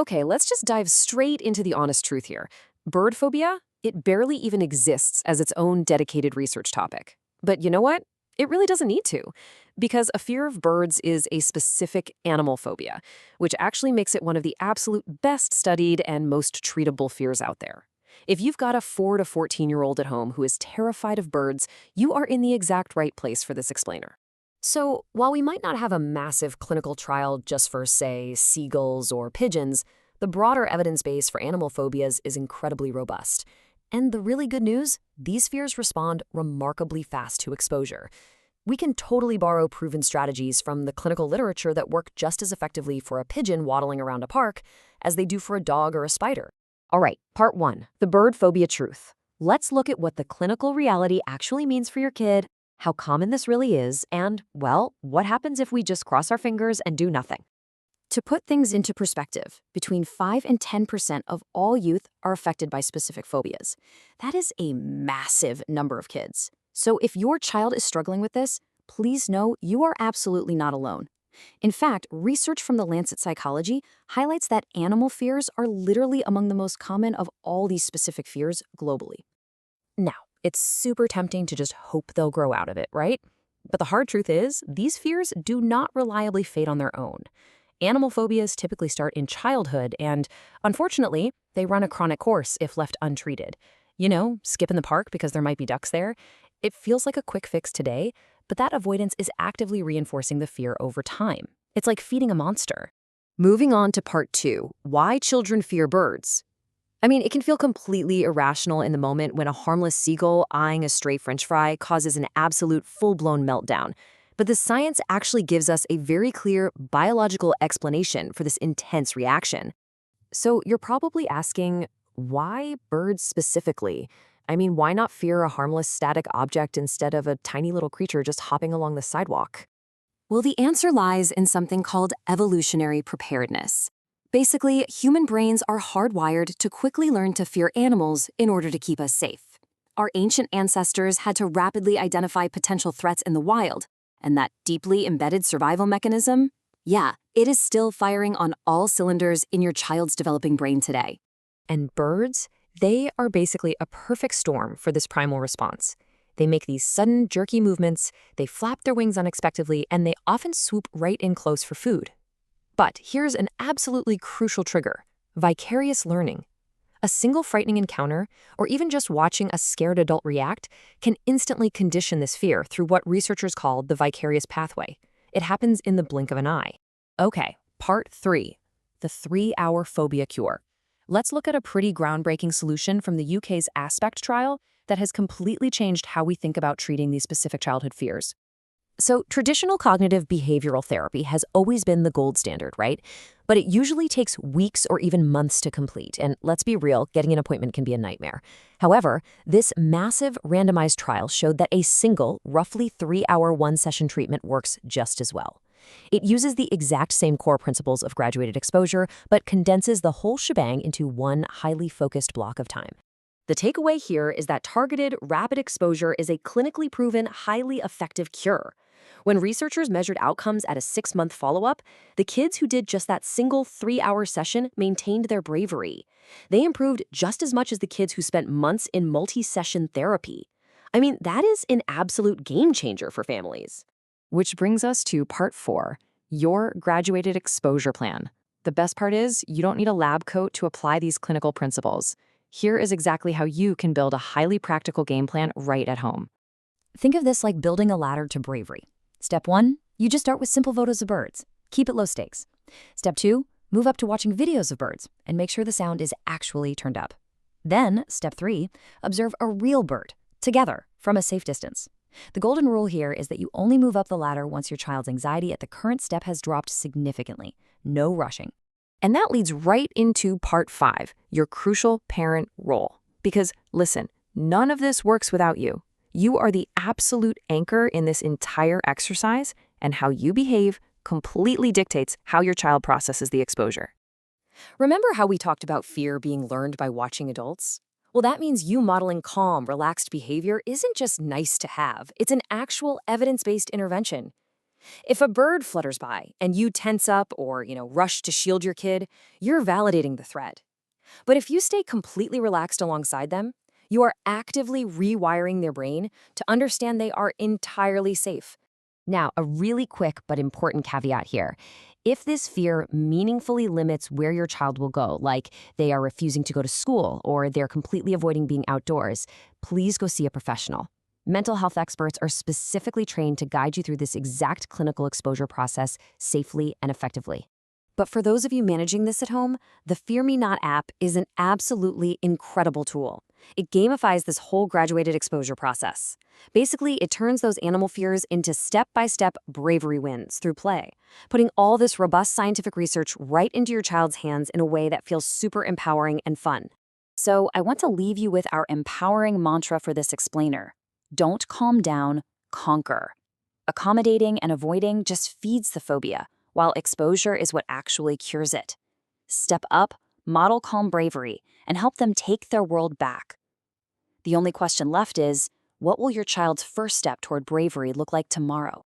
Okay, let's just dive straight into the honest truth here. Bird phobia? It barely even exists as its own dedicated research topic. But you know what? It really doesn't need to, because a fear of birds is a specific animal phobia, which actually makes it one of the absolute best studied and most treatable fears out there. If you've got a 4 to 14-year-old at home who is terrified of birds, you are in the exact right place for this explainer. So, while we might not have a massive clinical trial just for, say, seagulls or pigeons, the broader evidence base for animal phobias is incredibly robust. And the really good news, these fears respond remarkably fast to exposure. We can totally borrow proven strategies from the clinical literature that work just as effectively for a pigeon waddling around a park as they do for a dog or a spider. All right, part 1, the bird phobia truth. Let's look at what the clinical reality actually means for your kid, how common this really is, and, well, what happens if we just cross our fingers and do nothing. To put things into perspective, between 5 and 10% of all youth are affected by specific phobias. That is a massive number of kids. So if your child is struggling with this, please know you are absolutely not alone. In fact, research from the Lancet Psychology highlights that animal fears are literally among the most common of all these specific fears globally. Now, it's super tempting to just hope they'll grow out of it, right? But the hard truth is, these fears do not reliably fade on their own. Animal phobias typically start in childhood and, unfortunately, they run a chronic course if left untreated. You know, skip in the park because there might be ducks there. It feels like a quick fix today, but that avoidance is actively reinforcing the fear over time. It's like feeding a monster. Moving on to part 2, why children fear birds. I mean, it can feel completely irrational in the moment when a harmless seagull eyeing a stray French fry causes an absolute full-blown meltdown. But the science actually gives us a very clear biological explanation for this intense reaction. So you're probably asking, why birds specifically? I mean, why not fear a harmless static object instead of a tiny little creature just hopping along the sidewalk? Well, the answer lies in something called evolutionary preparedness. Basically, human brains are hardwired to quickly learn to fear animals in order to keep us safe. Our ancient ancestors had to rapidly identify potential threats in the wild, and that deeply embedded survival mechanism, yeah, it is still firing on all cylinders in your child's developing brain today. And birds, they are basically a perfect storm for this primal response. They make these sudden, jerky movements, they flap their wings unexpectedly, and they often swoop right in close for food. But here's an absolutely crucial trigger: vicarious learning. A single frightening encounter, or even just watching a scared adult react, can instantly condition this fear through what researchers call the vicarious pathway. It happens in the blink of an eye. Okay, part 3, the 3-hour phobia cure. Let's look at a pretty groundbreaking solution from the UK's Aspect trial that has completely changed how we think about treating these specific childhood fears. So, traditional cognitive behavioral therapy has always been the gold standard, right? But it usually takes weeks or even months to complete, and let's be real, getting an appointment can be a nightmare. However, this massive randomized trial showed that a single, roughly 3-hour one-session treatment works just as well. It uses the exact same core principles of graduated exposure, but condenses the whole shebang into one highly focused block of time. The takeaway here is that targeted, rapid exposure is a clinically proven, highly effective cure. When researchers measured outcomes at a 6-month follow-up, the kids who did just that single 3-hour session maintained their bravery. They improved just as much as the kids who spent months in multi-session therapy. I mean, that is an absolute game changer for families. Which brings us to part 4, your graduated exposure plan. The best part is, you don't need a lab coat to apply these clinical principles. Here is exactly how you can build a highly practical game plan right at home. Think of this like building a ladder to bravery. Step 1, you just start with simple photos of birds. Keep it low stakes. Step 2, move up to watching videos of birds and make sure the sound is actually turned up. Then, step 3, observe a real bird, together, from a safe distance. The golden rule here is that you only move up the ladder once your child's anxiety at the current step has dropped significantly. No rushing. And that leads right into part 5, your crucial parent role. Because, listen, none of this works without you. You are the absolute anchor in this entire exercise, and how you behave completely dictates how your child processes the exposure. Remember how we talked about fear being learned by watching adults? Well, that means you modeling calm, relaxed behavior isn't just nice to have. It's an actual evidence-based intervention. If a bird flutters by and you tense up or, rush to shield your kid, you're validating the threat. But if you stay completely relaxed alongside them, you are actively rewiring their brain to understand they are entirely safe. Now, a really quick but important caveat here. If this fear meaningfully limits where your child will go, like they are refusing to go to school or they're completely avoiding being outdoors, please go see a professional. Mental health experts are specifically trained to guide you through this exact clinical exposure process safely and effectively. But for those of you managing this at home, the Fear Me Not app is an absolutely incredible tool. It gamifies this whole graduated exposure process. Basically, it turns those animal fears into step-by-step bravery wins through play, putting all this robust scientific research right into your child's hands in a way that feels super empowering and fun. So I want to leave you with our empowering mantra for this explainer. Don't calm down, conquer. Accommodating and avoiding just feeds the phobia, while exposure is what actually cures it. Step up, model calm bravery, and help them take their world back. The only question left is, what will your child's first step toward bravery look like tomorrow?